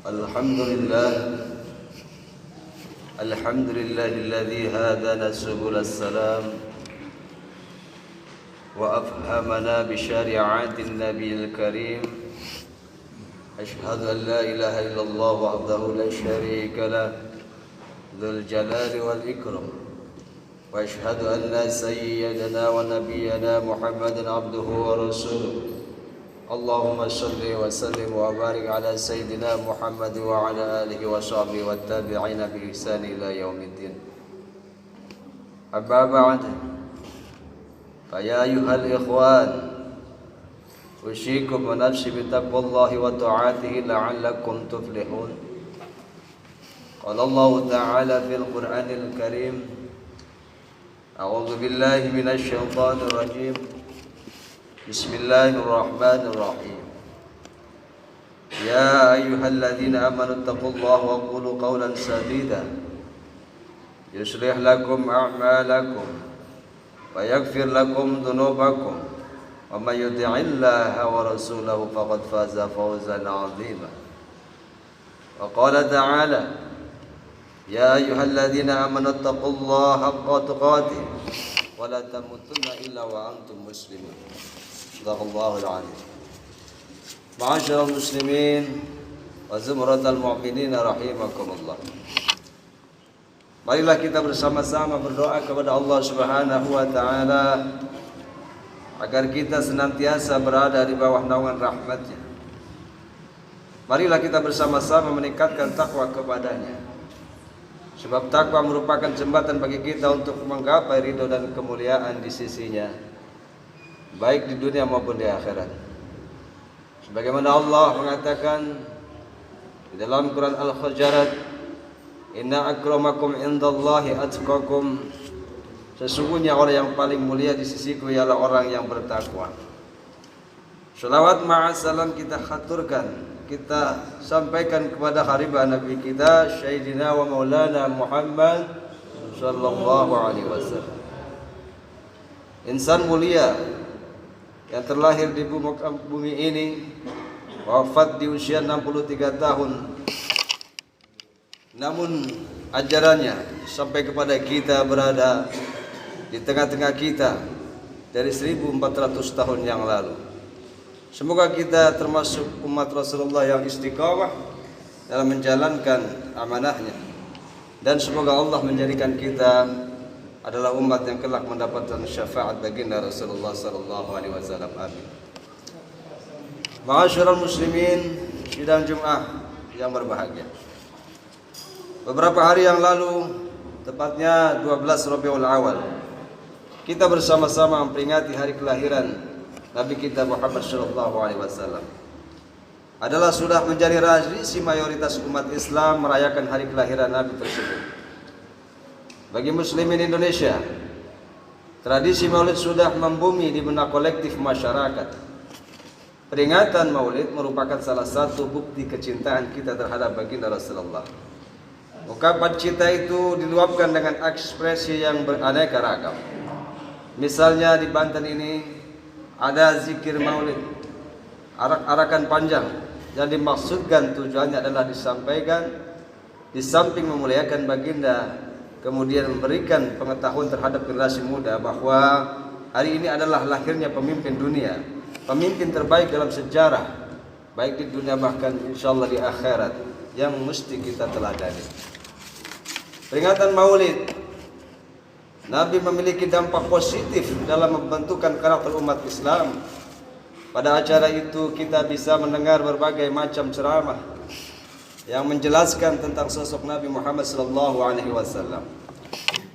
Alhamdulillah Alhamdulillahilladzi hadana subulal salam wa afhamana bi syari'atin nabiyil karim. Ashhadu an la ilaha illallah wahdahu la syarika lah dzul jalali wal ikram wa ashhadu anna sayyidana wa nabiyyana Muhammadan abduhu wa rasuluh. Allahumma salli wa sallim wa barik ala sayyidina Muhammad wa ala alihi wa sahbihi wa tabi'ina bi ihsan ila yaumiddin. Amma ba'd. Fa ya ayyuhal ikhwan, usikum wa nafsi bi taqwallahi wa ta'atihi la'allakum tuflihun. Qala Allah ta'ala fil Qur'anil Karim, a'udzu billahi minasy syaithanir rajim. Bismillahirrahmanirrahim. Ya ayyuhalladzina amanu taqullaha wa qulu qawlan sadida yuslih lakum a'malakum wa yaghfir lakum dhunubakum wa may yuti'illaha wa rasulahu faqad faza fawzan 'azima. Wa qala ta'ala ya ayyuhalladzina amanu taqullaha haqqa tuqatih wa la tamutunna illa wa antum muslimun. Sadaqallahul azim. Ma'asyiral muslimin wa zumratal mu'minin rahimakumullah. Marilah kita bersama-sama berdoa kepada Allah Subhanahu wa taala agar kita senantiasa berada di bawah naungan rahmat-Nya. Marilah kita bersama-sama meningkatkan takwa kepadanya. Sebab takwa merupakan jembatan bagi kita untuk menggapai ridho dan kemuliaan di sisinya, baik di dunia maupun di akhirat. Sebagaimana Allah mengatakan di dalam Quran Al-Hujurat, inna akramakum indallahi atqakum, sesungguhnya orang yang paling mulia di sisiku ialah orang yang bertakwa. Shalawat ma'asalam kita khaturkan, kita sampaikan kepada haribah Nabi kita Sayyidina wa Maulana Muhammad sallallahu alaihi wasallam, insan mulia yang terlahir di bumi ini, wafat di usia 63 tahun. Namun ajarannya sampai kepada kita berada di tengah-tengah kita dari 1400 tahun yang lalu. Semoga kita termasuk umat Rasulullah yang istiqamah dalam menjalankan amanahnya, dan semoga Allah menjadikan kita adalah umat yang kelak mendapatkan syafaat baginda Rasulullah sallallahu alaihi wasallam. Amin. Ma'asyiral muslimin, sidang Jumat yang berbahagia. Beberapa hari yang lalu, tepatnya 12 Rabiul Awal, kita bersama-sama memperingati hari kelahiran Nabi kita Muhammad sallallahu alaihi wasallam. Adalah sudah menjadi tradisi mayoritas umat Islam merayakan hari kelahiran Nabi tersebut. Bagi muslimin Indonesia, tradisi Maulid sudah membumi di benak kolektif masyarakat. Peringatan Maulid merupakan salah satu bukti kecintaan kita terhadap baginda Rasulullah. Ungkapan cinta itu diluapkan dengan ekspresi yang beraneka ragam. Misalnya di Banten ini ada zikir Maulid, arak-arakan panjang, yang dimaksudkan tujuannya adalah disampaikan di samping memuliakan baginda, kemudian memberikan pengetahuan terhadap generasi muda bahwa hari ini adalah lahirnya pemimpin dunia, pemimpin terbaik dalam sejarah, baik di dunia bahkan insyaallah di akhirat, yang mesti kita teladani. Peringatan Maulid Nabi memiliki dampak positif dalam membentukkan karakter umat Islam. Pada acara itu kita bisa mendengar berbagai macam ceramah yang menjelaskan tentang sosok Nabi Muhammad sallallahu alaihi wasallam.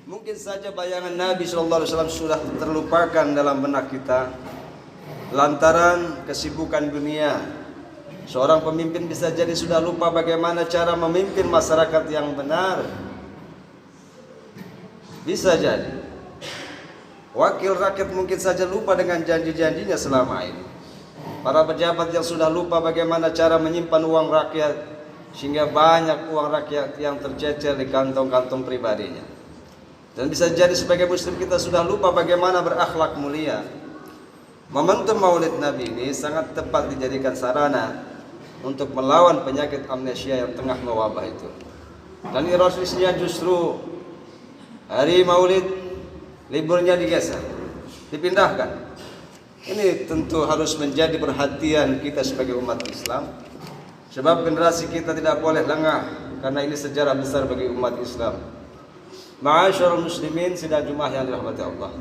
Mungkin saja bayangan Nabi sallallahu alaihi wasallam sudah terlupakan dalam benak kita lantaran kesibukan dunia. Seorang pemimpin bisa jadi sudah lupa bagaimana cara memimpin masyarakat yang benar. Bisa jadi wakil rakyat mungkin saja lupa dengan janji-janjinya selama ini. Para pejabat yang sudah lupa bagaimana cara menyimpan uang rakyat, sehingga banyak uang rakyat yang tercecer di kantong-kantong pribadinya. Dan bisa jadi sebagai muslim kita sudah lupa bagaimana berakhlak mulia. Momentum Maulid Nabi ini sangat tepat dijadikan sarana untuk melawan penyakit amnesia yang tengah mewabah itu. Dan ironisnya justru hari Maulid liburnya digeser, dipindahkan. Ini tentu harus menjadi perhatian kita sebagai umat Islam, sebab generasi kita tidak boleh lengah, karena ini sejarah besar bagi umat Islam. Ma'asyarul muslimin sidang Jumat yang dirahmati Allah.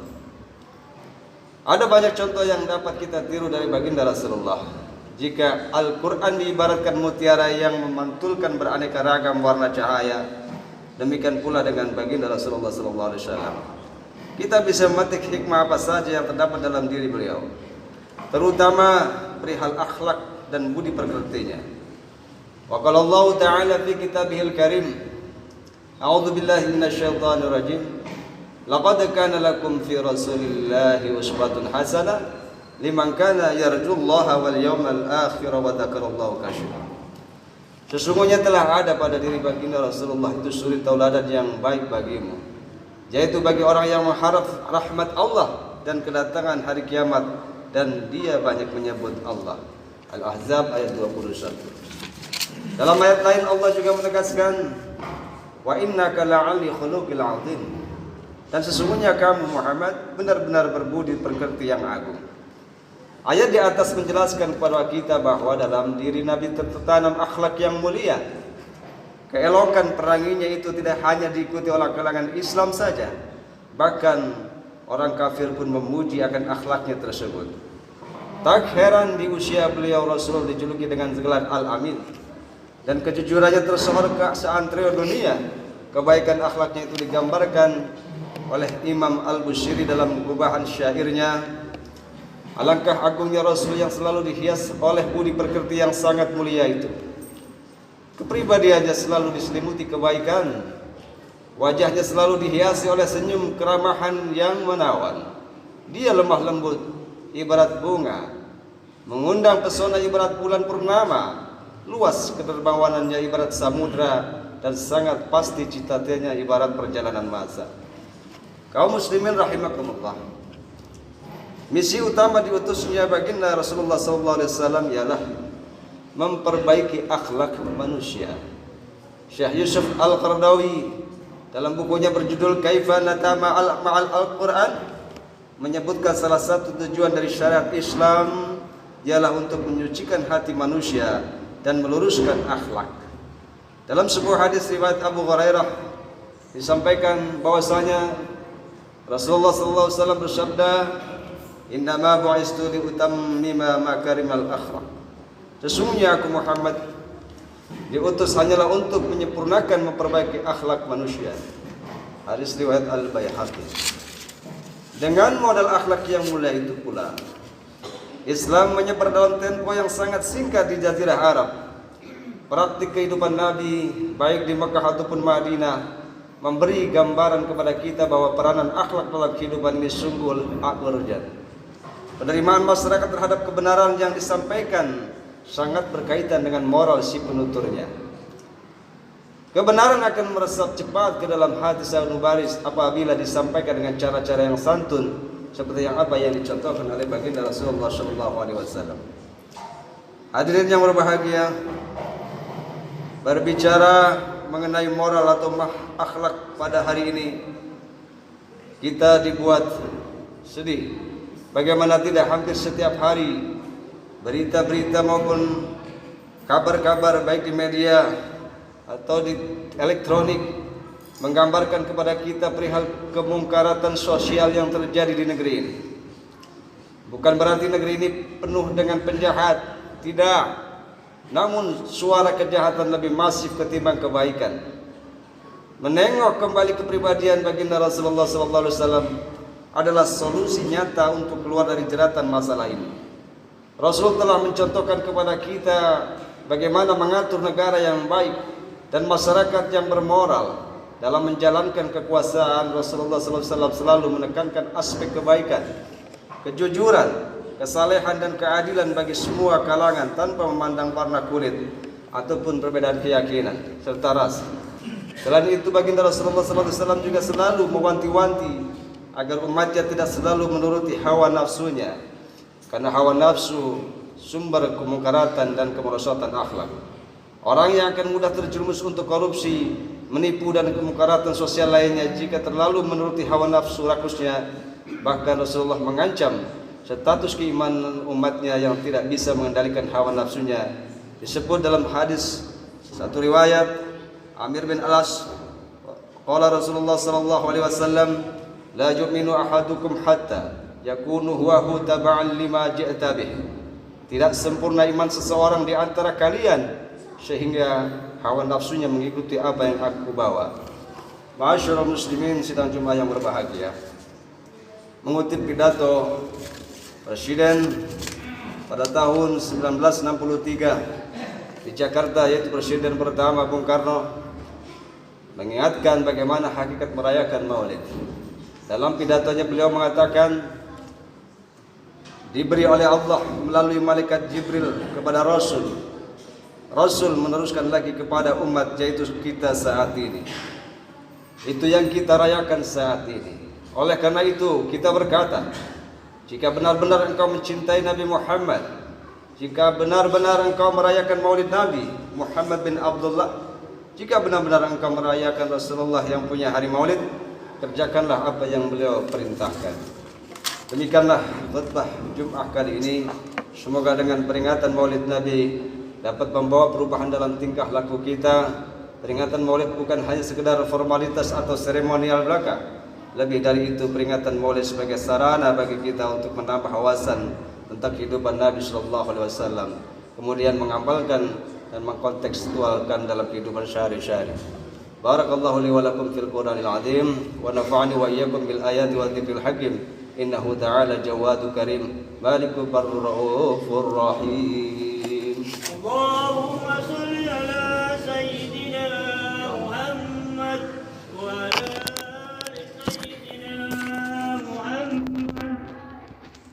Ada banyak contoh yang dapat kita tiru dari baginda Rasulullah. Jika Al-Quran diibaratkan mutiara yang memantulkan beraneka ragam warna cahaya, demikian pula dengan baginda Rasulullah SAW. Kita bisa memetik hikmah apa saja yang terdapat dalam diri beliau, terutama perihal akhlak dan budi pekertinya. Wa qala Allah Ta'ala fi kitabihil karim, a'udzu billahi minasyaitonir rajim. Laqad kana lakum fi Rasulillahi uswatun hasanah liman kana yarjullaha wal yawmal akhir wa dzakarallaha katsiran. Sesungguhnya telah ada pada diri baginda Rasulullah itu suri tauladan yang baik bagimu, yaitu bagi orang yang mengharap rahmat Allah dan kedatangan hari kiamat, dan dia banyak menyebut Allah. Al-Ahzab ayat 21. Dalam ayat lain Allah juga menegaskan, wa innaka la'ali khuluqil 'azim. Dan sesungguhnya kamu Muhammad benar-benar berbudi pekerti yang agung. Ayat di atas menjelaskan kepada kita bahwa dalam diri Nabi tertanam akhlak yang mulia. Keelokan peranginya itu tidak hanya diikuti oleh kalangan Islam saja, bahkan orang kafir pun memuji akan akhlaknya tersebut. Tak heran di usia beliau Rasul dijuluki dengan gelar Al-Amin, dan kejujurannya tersohor ke seantero dunia. Kebaikan akhlaknya itu digambarkan oleh Imam Al-Busiri dalam gubahan syairnya. Alangkah agungnya Rasul yang selalu dihias oleh budi pekerti yang sangat mulia itu. Kepribadiannya selalu diselimuti kebaikan, wajahnya selalu dihiasi oleh senyum keramahan yang menawan. Dia lemah lembut ibarat bunga, mengundang pesona ibarat bulan purnama, luas kedermawanannya ibarat samudra, dan sangat pasti cita-citanya ibarat perjalanan masa. Kaum muslimin rahimakumullah, misi utama diutusnya baginda Rasulullah SAW ialah memperbaiki akhlak manusia. Syekh Yusuf Al-Qaradawi dalam bukunya berjudul Kaifa Natama Ma'al Al-Quran menyebutkan salah satu tujuan dari syariat Islam ialah untuk menyucikan hati manusia dan meluruskan akhlak. Dalam sebuah hadis riwayat Abu Hurairah disampaikan bahwasanya Rasulullah SAW bersabda, "Innama bu'istu li utammima makarimal akhlak." Sesungguhnya aku Muhammad diutus hanyalah untuk menyempurnakan memperbaiki akhlak manusia. Hadis riwayat Al-Baihaqi. Dengan modal akhlak yang mulia itu pula, Islam menyebar dalam tempo yang sangat singkat di Jazirah Arab. Praktik kehidupan Nabi baik di Mekah ataupun Madinah memberi gambaran kepada kita bahwa peranan akhlak dalam kehidupan ini sungguh urgent. Penerimaan masyarakat terhadap kebenaran yang disampaikan sangat berkaitan dengan moral si penuturnya. Kebenaran akan meresap cepat ke dalam hati sanubaris apabila disampaikan dengan cara-cara yang santun, seperti yang dicontohkan oleh baginda Rasulullah SAW. Hadirin yang berbahagia, berbicara mengenai moral atau akhlak pada hari ini, kita dibuat sedih. Bagaimana tidak, hampir setiap hari berita-berita maupun kabar-kabar baik di media atau di elektronik menggambarkan kepada kita perihal kemungkaratan sosial yang terjadi di negeri ini. Bukan berarti negeri ini penuh dengan penjahat, tidak. Namun suara kejahatan lebih masif ketimbang kebaikan. Menengok kembali kepribadian baginda Rasulullah SAW adalah solusi nyata untuk keluar dari jeratan masalah ini. Rasul telah mencontohkan kepada kita bagaimana mengatur negara yang baik dan masyarakat yang bermoral. Dalam menjalankan kekuasaan, Rasulullah SAW selalu menekankan aspek kebaikan, kejujuran, kesalehan dan keadilan bagi semua kalangan tanpa memandang warna kulit ataupun perbedaan keyakinan serta ras. Selain itu, baginda Rasulullah SAW juga selalu mewanti-wanti agar umatnya tidak selalu menuruti hawa nafsunya, karena hawa nafsu sumber kemungkaratan dan kemerosotan akhlak. Orang yang akan mudah terjerumus untuk korupsi, menipu dan kemungkaratan sosial lainnya jika terlalu menuruti hawa nafsu rakusnya. Bahkan Rasulullah mengancam status keimanan umatnya yang tidak bisa mengendalikan hawa nafsunya. Disebut dalam hadis satu riwayat Amir bin Alas, qala Rasulullah sallallahu alaihi wasallam, la yu'minu ahadukum hatta yakunu huwa taba'an lima ji'ta bih. Tidak sempurna iman seseorang di antara kalian sehingga hawa nafsunya mengikuti apa yang aku bawa. Ma'asyiral muslimin sidang Jumat yang berbahagia. Mengutip pidato Presiden pada tahun 1963 di Jakarta, yaitu Presiden pertama Bung Karno, mengingatkan bagaimana hakikat merayakan Maulid. Dalam pidatonya beliau mengatakan, diberi oleh Allah melalui malaikat Jibril kepada Rasul. Rasul meneruskan lagi kepada umat, yaitu kita saat ini. Itu yang kita rayakan saat ini. Oleh karena itu kita berkata, jika benar-benar engkau mencintai Nabi Muhammad, jika benar-benar engkau merayakan Maulid Nabi Muhammad bin Abdullah, jika benar-benar engkau merayakan Rasulullah yang punya hari Maulid, kerjakanlah apa yang beliau perintahkan. Demikianlah khutbah Jumat kali ini. Semoga dengan peringatan Maulid Nabi dapat membawa perubahan dalam tingkah laku kita. Peringatan Maulid bukan hanya sekedar formalitas atau seremonial belaka. Lebih dari itu, peringatan Maulid sebagai sarana bagi kita untuk menambah wawasan tentang kehidupan Nabi sallallahu alaihi wasallam, kemudian mengamalkan dan mengkontekstualkan dalam kehidupan sehari-hari. Barakallahu li wa lakum fil Qur'anil azim wa nafa'ani wa iyyakum bil ayati wa dzikril hakim. Innahu ta'ala jawadu karim, malikul barrur rahim.